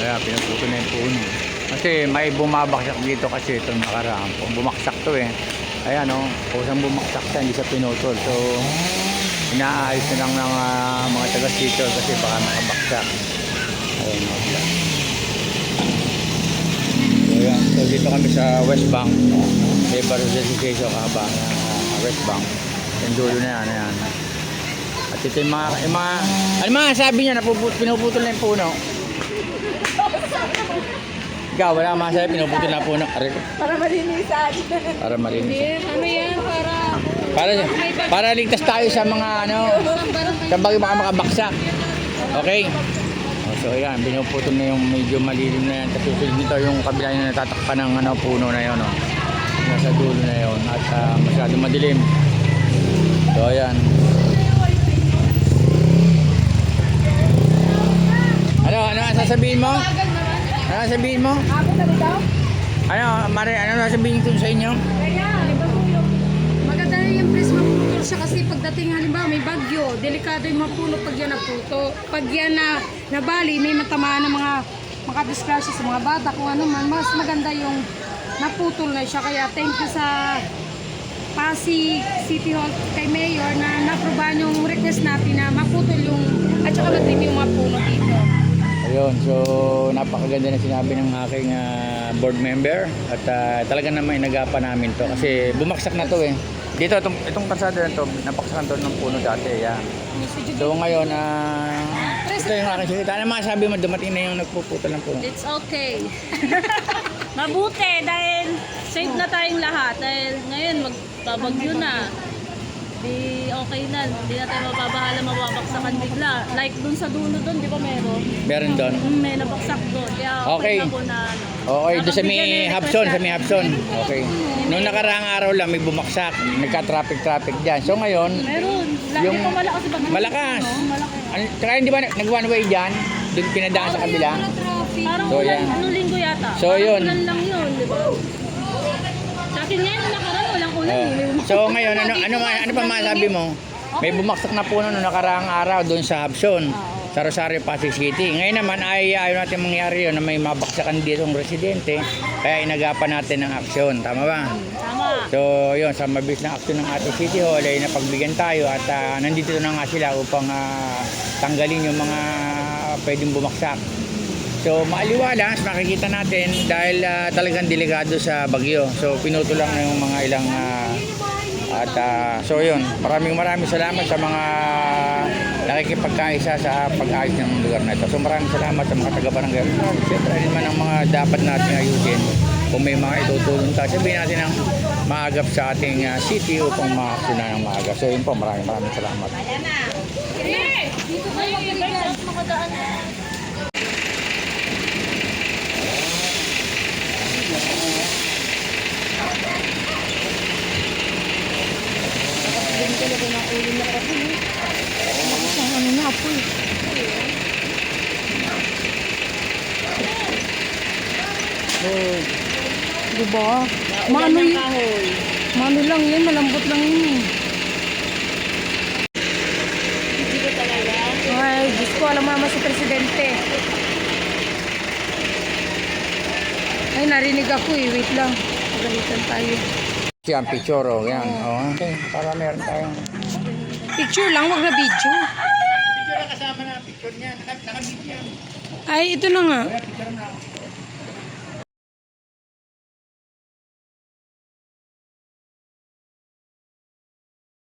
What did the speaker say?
Kaya pinuputo na yung puno. Kasi may bumabaksak dito kasi itong nakaraan po. Bumaksak to eh. Ayan o, kusang bumaksak siya, hindi siya pinutol. So, inaayos na lang ng mga taga-sitio kasi baka makabaksak. Ayan o. So, yan. So, dito kami sa West Bank. May Barosesication kahaba West Bank. Yung dulo na yan. Ayan. At ito yung mga ano mga sabi niya, pinuputol na yung puno. Ikaw, wala masabi, pinuputol na puno. Para malinisan. Para malinis. Ano yan? Para ligtas tayo sa mga sa bagay baka makabaksak. Okay? So ayan, pinuputol na yung medyo malilim na yan. Tapos dito yung kabila na natatakpan ng puno na yun. Nasa dulo na yun. At masyadong madilim. So ayan. Ano sasabihin mo? Ano sasabihin mo? Ano sasabihin ko sa inyo? Maganda rin yung press maputol siya kasi pagdating halimbawa may bagyo, delikado yung mapuno pag yan naputo. Pag yan nabali, may matamaan ng mga makadisgrasya sa mga bata kung ano man, mas maganda yung naputol na siya. Kaya thank you sa Pasig City Hall kay Mayor na naprobahan yung request natin na maputol yung at saka matrim yung mga puno dito. Ayun, so napakaganda na sinabi ng aking board member at talaga naman inagapan namin to kasi bumaksak na to eh. Dito, itong kalsada na to, napaksakan to ng puno dati. Yeah. So ngayon, ito yung aking salita. Ano masabi mo, dumating na yung nagpuputol ng puno? It's okay. Mabuti dahil safe na tayong lahat. Dahil ngayon magbabagyo na. Di okay na. Hindi na tayo mababahala mababaksakan bigla. Like dun sa dulo dun, di ba meron? Meron doon? May nabaksak dun. Kaya okay na po na Okay, doon sa may Hapson, Okay. Noong nakaraang araw lang may bumaksak, nagka-traffic dyan. So ngayon, meron. Yung pa malakas ba? Malakas. Malaki. Tsaka hindi ba nag-one way dyan? Doon pinadaan sa kabila. Parang So, ulan, yan. anong linggo yata? So, yun. Ulan lang yun, di ba? Sa akin ngayon, nakaraan, walang ulan. So ngayon, ano pa masabi mo? May bumaksak na puno noong nakaraang araw doon sa Hapson, sa Rosario, Pasig City. Ngayon naman ay ayaw natin mangyari yun na may mabaksakan dito ng residente, kaya inagapan natin ng aksyon. Tama ba? Tama. So yun, sa mabilis na aksyon ng ating City Hall ay napagbigyan tayo at nandito na nga sila upang tanggalin yung mga pwedeng bumaksak. So maaliwalas, makikita natin dahil talagang delikado sa bagyo. So pinuto lang yung mga ilang so yun, maraming salamat sa mga nakikipagkaisa sa pag-ayos ng lugar na ito. So maraming salamat sa mga taga-barangay. Siyempre naman ang mga dapat natin ayusin. Kung may mga itutulong tayo, sabihin natin ang maagap sa ating city upang makaksyonan ng maagap. So yun po, maraming salamat. Dito tayo makadaan. Talaga na ulo na kasi. Isang ano na po eh. Diba? Mano lang yan, malambot lang yun eh. Dito talaga. Ay, Diyos ko, alam mo naman si Presidente. Ay, narinig ako eh. Wait lang. Pagalitan tayo. Yan, picture o. Yan. Okay, para meron tayong Picture lang, wag na video. picture na kasama na picture niya. Naka-video yan. Ay, ito na nga. Picture na.